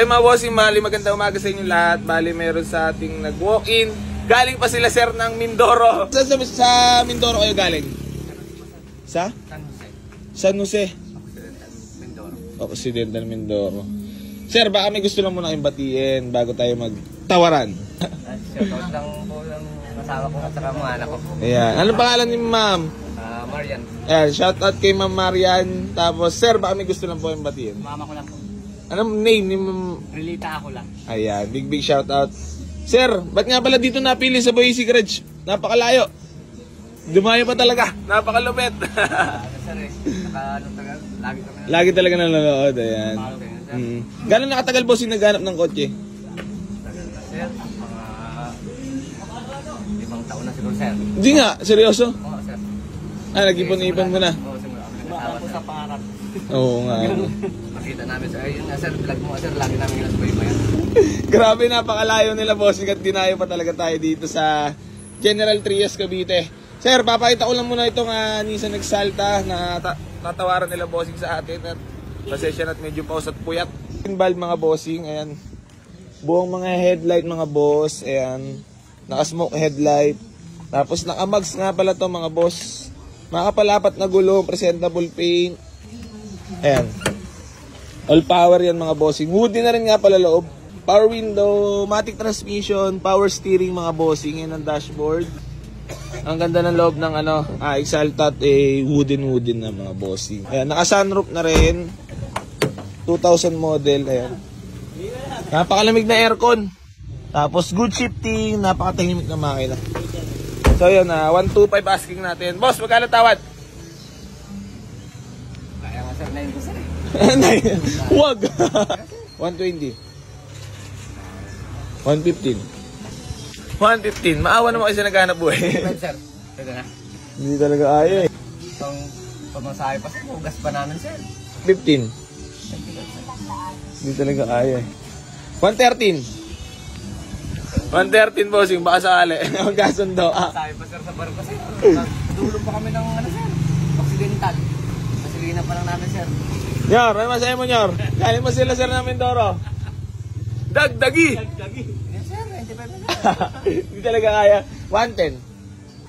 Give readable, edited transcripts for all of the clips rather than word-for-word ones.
So mga bossing, magandang umaga sa inyo lahat. Bali meron sa ating nag-walk-in. Galing pa sila sir ng Mindoro. Sa Mindoro kayo galing? Sa? San Jose. Occidental Mindoro. Sir, baka may gusto lang muna kayong batiin bago tayo magtawaran. Shoutout lang po ng kasama ko at saka mga anak ko. Ayan. Anong pangalan ni ma'am? Marian. Ayan, shoutout kay ma'am Marian. Tapos sir, baka may gusto lang po kayong batiin. Mama ko lang po. Anong name ni ma'am? Relita ako lang. Ayan, big shoutout. Sir, ba't nga pala dito napili sa Boise Garage? Napakalayo. Dumayo pa talaga. Napakalupit. Sir eh, Lagi talaga nanonood. Ayan. Gano'n nakatagal boss yung naghanap ng kotse? Sir, mga 5 taon na siguro sir. Hindi nga, seryoso? Oo sir. Nag-ipon-ipon mo na. Oo, simula kami nag-asawa sa pangarap. Oo nga. Makita namin sir. Ayun nga sir, vlog mo sir. Lagi namin ginasubaybayan. Grabe, napakalayo nila bossing at dinayo pa talaga tayo dito sa General Trias, Cavite. Sir, papakita ko lang muna itong Nissan Exalta na tatawaran nila bossing sa atin at pasensya na't medyo paus at puyat. Involved mga bossing, ayan. Buong mga headlight mga boss, ayan. Naka-smoke headlight. Tapos naka-mags nga pala to mga boss. Makapalapat na gulong, presentable paint. Ayan. All power yan mga bossing. Woody na rin nga pala loob. Power window, matic transmission, power steering mga bossing. Yan ang dashboard. Ang ganda ng loob ng Exalta at wooden na mga bossing. Ayan, naka-sunroof na rin. 2000 model, ayan. Napakalamig na aircon. Tapos good shifting, napakatahimik na makina. So yun, 125 asking natin. Boss, magkano tawad? Kaya nga sir, 9 ko sir eh. Wag! 120. 115. 115. Maawa naman kasi naghanap buhay. Sir, pwede na. Hindi talaga ayaw eh. Itong pamasahe pa sir, ugas pa namin sir. 15. Hindi talaga ayaw eh. 113. 113 bossing, baka sakali. Magkasundo. Pamasahe pa sir sa barko sir. Dulo pa kami ng sir. Occidental. Masilina pa lang namin sir. Nyor, ano masaya mo Nyor? Galing mo sila sir ng Mindoro. Dagdagi! Yes sir, 95 na. Hindi talaga kaya. 110.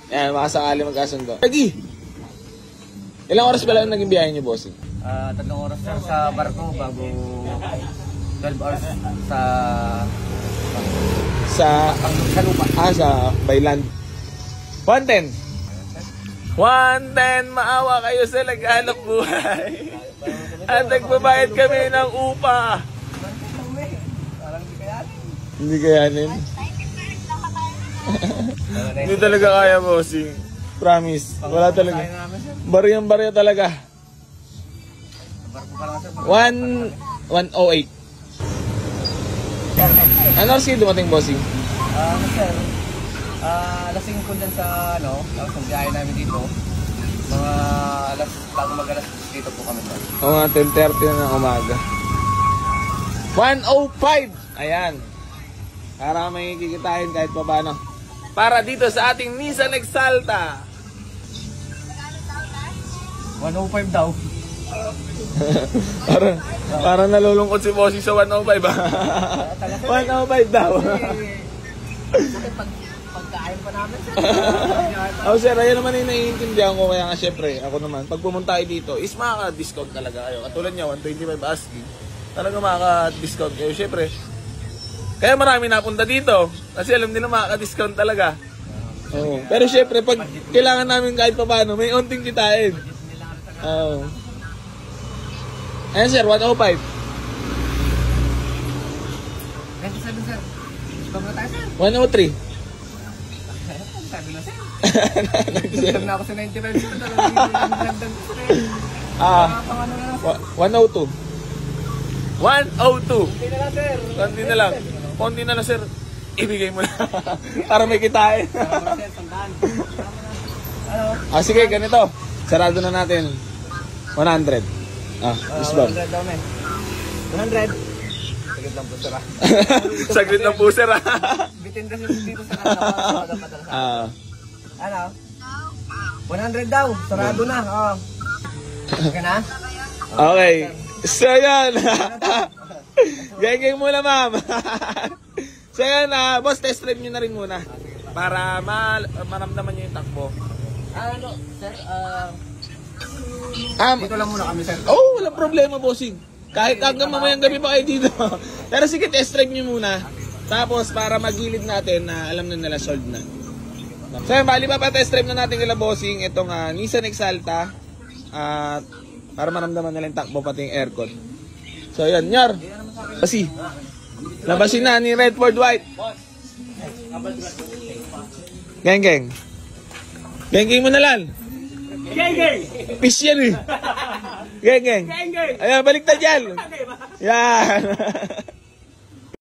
Ayan, makasakali magkasundo. Dagi! Ilang oras pala naging biyahe niyo, bossing? 3 oras sir sa barko bago 12 hours sa lupa. Sa Bayland. 110. 110, maawa kayo sa naghanap buhay. At nagbabayad kami ng upa. Hindi kayanin. Hindi talaga kaya, bossing. Promise. Wala talaga. Bariyang-bariya talaga. 108. Ano oras kayo dumating, bossing? Sir, lasing ko dyan sa tapos ang biyahe namin dito. Mga bago mag-alas dito po kami sir. O nga, 10:30 na ng umaga. 105! Ayan. Para may kikitain kahit pa paano. Para dito sa ating Nissan Exalta. 105 daw. para nalulungkot si bossing sa 105 ba? 105 daw. Pagkain pa namin sir. Oh sir, ayan naman yung naiintindihan ko. Kaya nga syempre, ako naman, pag pumunta kayo dito, is makaka-discount talaga kayo. Katulad niya, 125 asking. Talaga makaka-discount kayo. Syempre, kaya marami napunta dito. Kasi alam nila makaka-discount talaga. Oo. Pero syempre, pag kailangan namin kahit pa paano, may unting kitain. Oo. Ayan sir, 105. 27 sir. Stop na tayo sir. 103. Sabi na sir. Nag-save na ako sa 95 sir. Nalagdag ko sir. 102. 102. Hindi na lang sir. Konti na lang. Konti na lang sir. Ibigay mo na. Para may kitain. Sige, ganito. Sarado na natin. 100. Isbam. 100 daw men. 100. Saglit lang po sir. Saglit lang po sir. Bitin kasi dito sa kanila. Ano? 100 daw. Sarado na. Okay na? Okay. So yan. Geng muna, ma'am. So yan, boss, test drive nyo na rin muna. Para maramdaman nyo yung takbo. Ano, sir, dito lang muna kami, sir. Oh, walang problema, bossing. Kahit hanggang mamayang gabi pa kayo dito. Pero sige, test drive nyo muna. Tapos, para magilid natin na alam na nila solved na. So yan, bali pa test drive na natin kila bossing. Itong Nissan Exalta. Para maramdaman nila yung takbo, pati yung aircon. So yan, Nyar. Kasi, labasin na ni Redford White. Geng. Geng mo na lang. Geng! Fish yan eh. Geng. Ayan, balik na dyan. Yan.